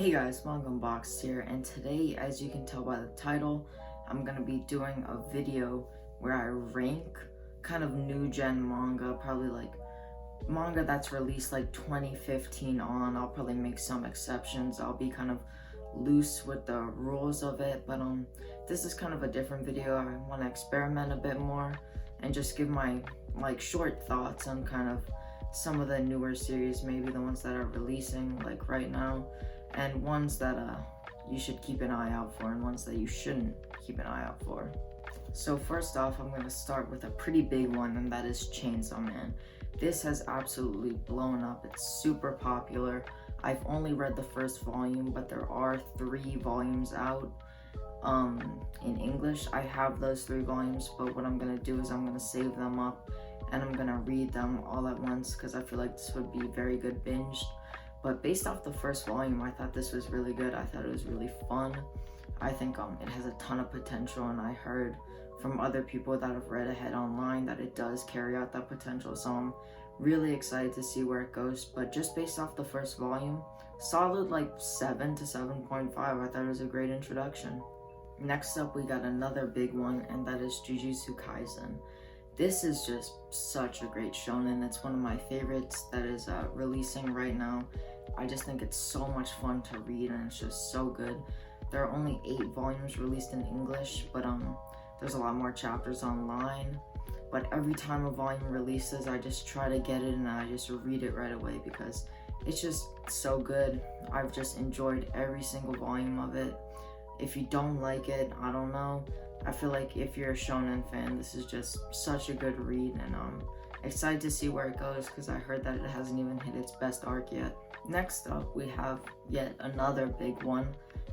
Hey guys, Manga Unboxed here, and today, as you can tell by the title, I'm gonna be doing a video where I rank kind of new gen manga, probably like manga that's released like 2015 on. I'll probably make some exceptions. I'll be kind of loose with the rules of it, but this is kind of a different video. I want to experiment a bit more and just give my like short thoughts on kind of some of the newer series, maybe the ones that are releasing like right now, and ones that you should keep an eye out for and ones that you shouldn't keep an eye out for. So first off, I'm going to start with a pretty big one, and that is Chainsaw Man. This has absolutely blown up. It's super popular. I've only read the first volume, but there are 3 volumes out in English. I have those 3 volumes, but what I'm going to do is I'm going to save them up and I'm going to read them all at once because I feel like this would be very good binged. But based off the first volume, I thought this was really good. I thought it was really fun. I think it has a ton of potential, and I heard from other people that have read ahead online that it does carry out that potential, so I'm really excited to see where it goes. But just based off the first volume, solid like 7 to 7.5. I thought it was a great introduction. Next up, we got another big one, and that is Jujutsu Kaisen. This is just such a great shonen. It's one of my favorites that is releasing right now. I just think it's so much fun to read, and it's just so good. There are only 8 volumes released in English, but there's a lot more chapters online. But every time a volume releases, I just try to get it and I just read it right away because it's just so good. I've just enjoyed every single volume of it. If you don't like it, I don't know. I feel like if you're a shonen fan, this is just such a good read, and I'm excited to see where it goes because I heard that it hasn't even hit its best arc yet. Next up, we have yet another big one,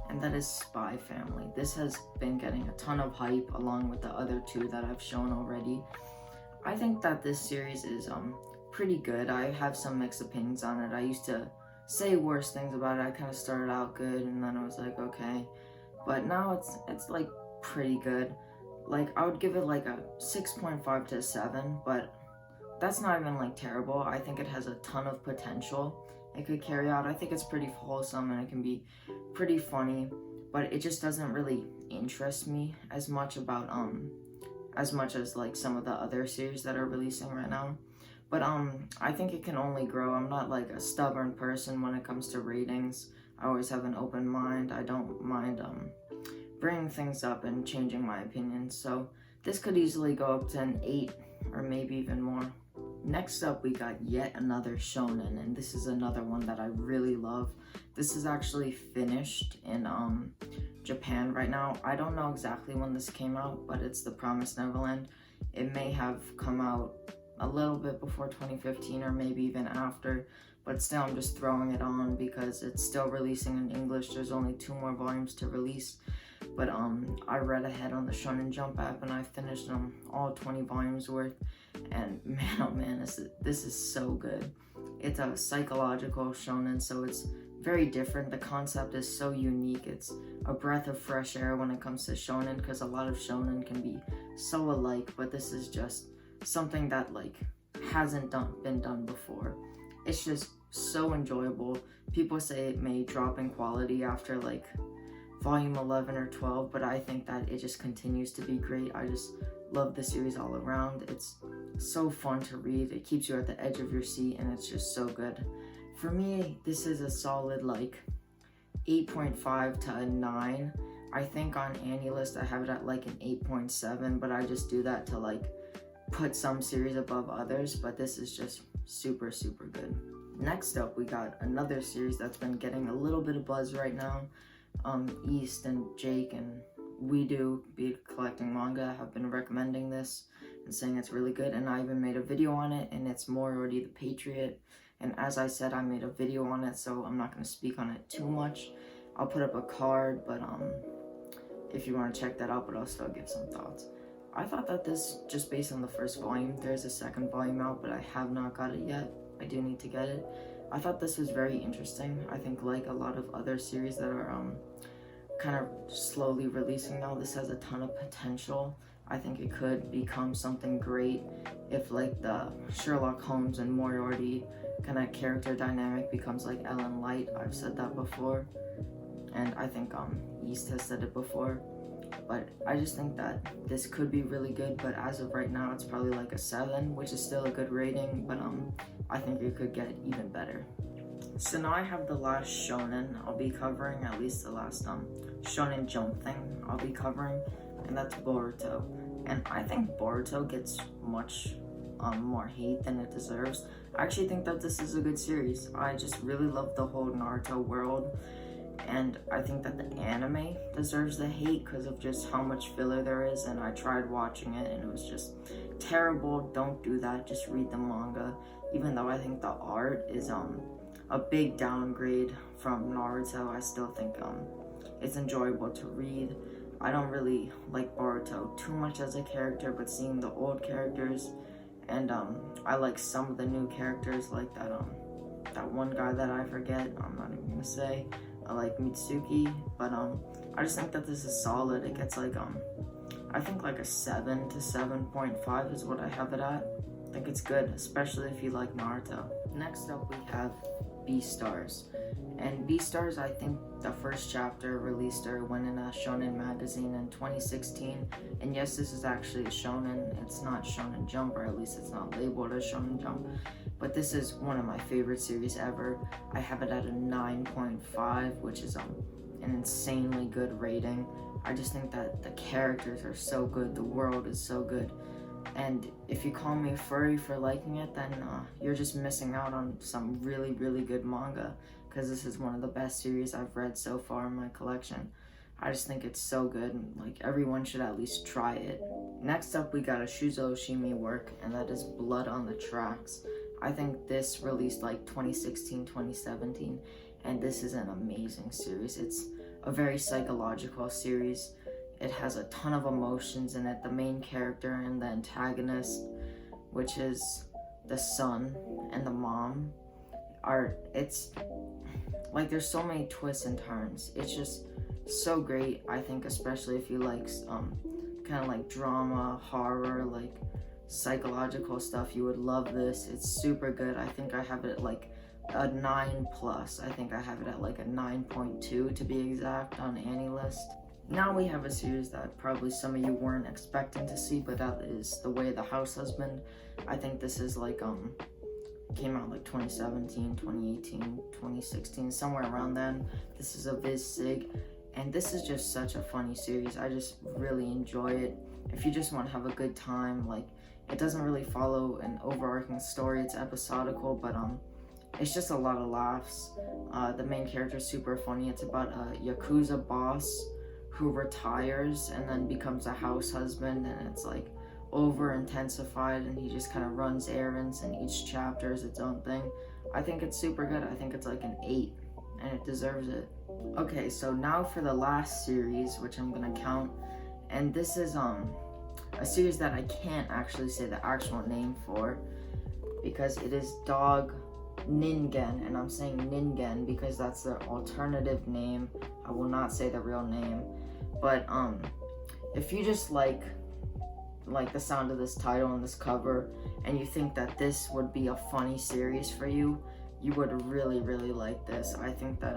and that is Spy Family. This has been getting a ton of hype along with the other 2 that I've shown already. I think that this series is pretty good. I have some mixed opinions on it. I used to say worse things about it. I kind of started out good and then I was like, okay, but now it's like pretty good. Like I would give it like a 6.5 to 7, but that's not even like terrible. I think it has a ton of potential it could carry out. I think it's pretty wholesome and it can be pretty funny, but it just doesn't really interest me as much about as like some of the other series that are releasing right now. But I think it can only grow. I'm not like a stubborn person when it comes to ratings. I always have an open mind. I don't mind bringing things up and changing my opinion. So this could easily go up to an 8 or maybe even more. Next up, we got yet another shonen, and this is another one that I really love. This is actually finished in Japan right now. I don't know exactly when this came out, but it's the Promise Neverland. It may have come out a little bit before 2015 or maybe even after, but still I'm just throwing it on because it's still releasing in English. There's only 2 more volumes to release, but I read ahead on the Shonen Jump app and I finished all 20 volumes worth, and man oh man, this is so good. It's a psychological shonen, so it's very different. The concept is so unique. It's a breath of fresh air when it comes to shonen because a lot of shonen can be so alike, but this is just something that like hasn't been done before. It's just so enjoyable. People say it may drop in quality after like volume 11 or 12, but I think that it just continues to be great. I just love the series all around. It's so fun to read. It keeps you at the edge of your seat and it's just so good. For me, this is a solid like 8.5 to a 9. I think on AniList I have it at like an 8.7, but I just do that to like put some series above others, but this is just super good. Next up, we got another series that's been getting a little bit of buzz right now. East and Jake and We Do Be Collecting Manga have been recommending this and saying it's really good, and I even made a video on it, and it's Moriarty the Patriot. And as I said, I made a video on it, so I'm not going to speak on it too much. I'll put up a card, but if you want to check that out, but I'll still give some thoughts. I thought that this, just based on the first volume, there's a second volume out, but I have not got it yet. I do need to get it. I thought this was very interesting. I think like a lot of other series that are kind of slowly releasing now, this has a ton of potential. I think it could become something great if like the Sherlock Holmes and Moriarty kind of character dynamic becomes like Ellen Light. I've said that before, and I think East has said it before. But I just think that this could be really good, but as of right now, it's probably like a 7, which is still a good rating, but I think it could get even better. So now I have the last shonen I'll be covering, at least the last shonen jump thing I'll be covering, and that's Boruto. And I think Boruto gets much more hate than it deserves. I actually think that this is a good series. I just really love the whole Naruto world, and I think that the anime deserves the hate because of just how much filler there is, and I tried watching it and it was just terrible. Don't do that, just read the manga. Even though I think the art is a big downgrade from Naruto, I still think it's enjoyable to read. I don't really like Boruto too much as a character, but seeing the old characters, and I like some of the new characters, like that one guy that I forget, I'm not even gonna say. I like Mitsuki, but I just think that this is solid. It gets like I think like a 7 to 7.5 is what I have it at. I think it's good, especially if you like Naruto. Next up we have Beastars. And Beastars, I think the first chapter released or went in a shonen magazine in 2016. And yes, this is actually a shonen. It's not Shonen Jump, or at least it's not labeled as Shonen Jump. But this is one of my favorite series ever. I have it at a 9.5, which is an insanely good rating. I just think that the characters are so good, the world is so good. And if you call me a furry for liking it, then you're just missing out on some really, really good manga, because this is one of the best series I've read so far in my collection. I just think it's so good, and like everyone should at least try it. Next up, we got a Shuzo Oshimi work, and that is Blood on the Tracks. I think this released like 2016, 2017, and this is an amazing series. It's a very psychological series. It has a ton of emotions in it. The main character and the antagonist, which is the son and the mom, it's like there's so many twists and turns. It's just so great, I think, especially if you like kind of like drama, horror, like psychological stuff. You would love this. It's super good. I think I have it like a 9+. I think I have it at like a 9.2 to be exact on AniList. Now we have a series that probably some of you weren't expecting to see, but that is The Way of the House Husband. I think this is like came out like 2017, 2018, 2016, somewhere around then. This is a Viz Sig, and this is just such a funny series. I just really enjoy it. If you just want to have a good time, like it doesn't really follow an overarching story. It's episodical, but it's just a lot of laughs. The main character is super funny. It's about a Yakuza boss who retires and then becomes a house husband, and it's like over intensified, and he just kind of runs errands, and each chapter is its own thing. I think it's super good. I think it's like an 8, and it deserves it. Okay, so now for the last series, which I'm gonna count, and this is a series that I can't actually say the actual name for because it is Dogningen, and I'm saying Ningen because that's the alternative name. I will not say the real name. But if you just like the sound of this title and this cover, and you think that this would be a funny series for you, you would really, really like this. I think that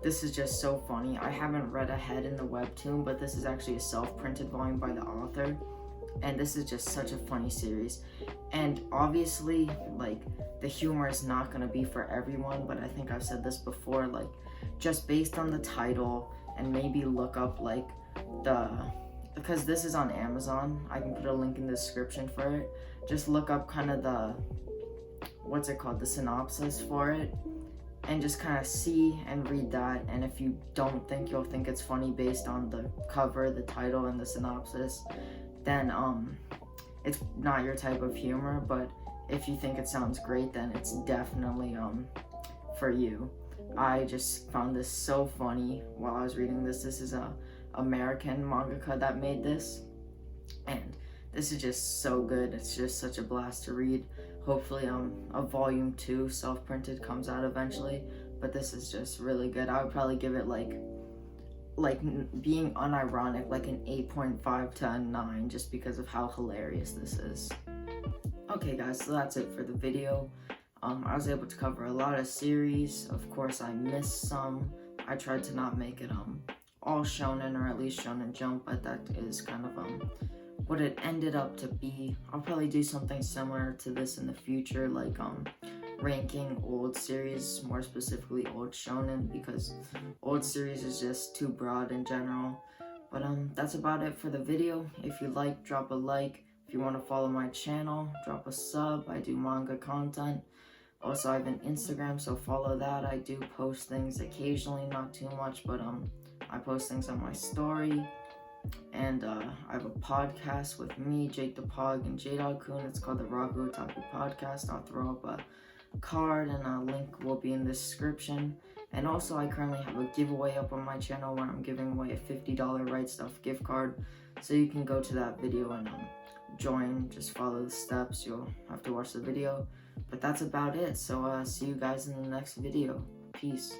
this is just so funny. I haven't read ahead in the webtoon, but this is actually a self-printed volume by the author, and this is just such a funny series. And obviously, like, the humor is not gonna be for everyone, but I think I've said this before, like, just based on the title, and maybe look up like because this is on Amazon, I can put a link in the description for it. Just look up kind of the the synopsis for it, and just kind of see and read that. And if you don't think you'll think it's funny based on the cover, the title, and the synopsis, then it's not your type of humor. But if you think it sounds great, then it's definitely for you. I just found this so funny while I was reading this. This is a American mangaka that made this, and this is just so good. It's just such a blast to read. Hopefully a volume 2 self-printed comes out eventually, but this is just really good. I would probably give it like being unironic, like an 8.5 to a 9, just because of how hilarious this is. Okay guys, so that's it for the video. I was able to cover a lot of series. Of course, I missed some. I tried to not make it all shonen, or at least shonen jump, but that is kind of what it ended up to be. I'll probably do something similar to this in the future, like ranking old series, more specifically old shonen, because old series is just too broad in general. But that's about it for the video. If you like, drop a like. If you want to follow my channel, drop a sub. I do manga content. Also, I have an Instagram, so follow that. I do post things occasionally, not too much, but I post things on my story. And I have a podcast with me, Jake the Pog, and J-Dog-kun. It's called the Ragu Otaku Podcast. I'll throw up a card, and a link will be in the description. And also, I currently have a giveaway up on my channel where I'm giving away a $50 Right Stuff gift card. So you can go to that video and join. Just follow the steps. You'll have to watch the video. But that's about it. So see you guys in the next video. Peace.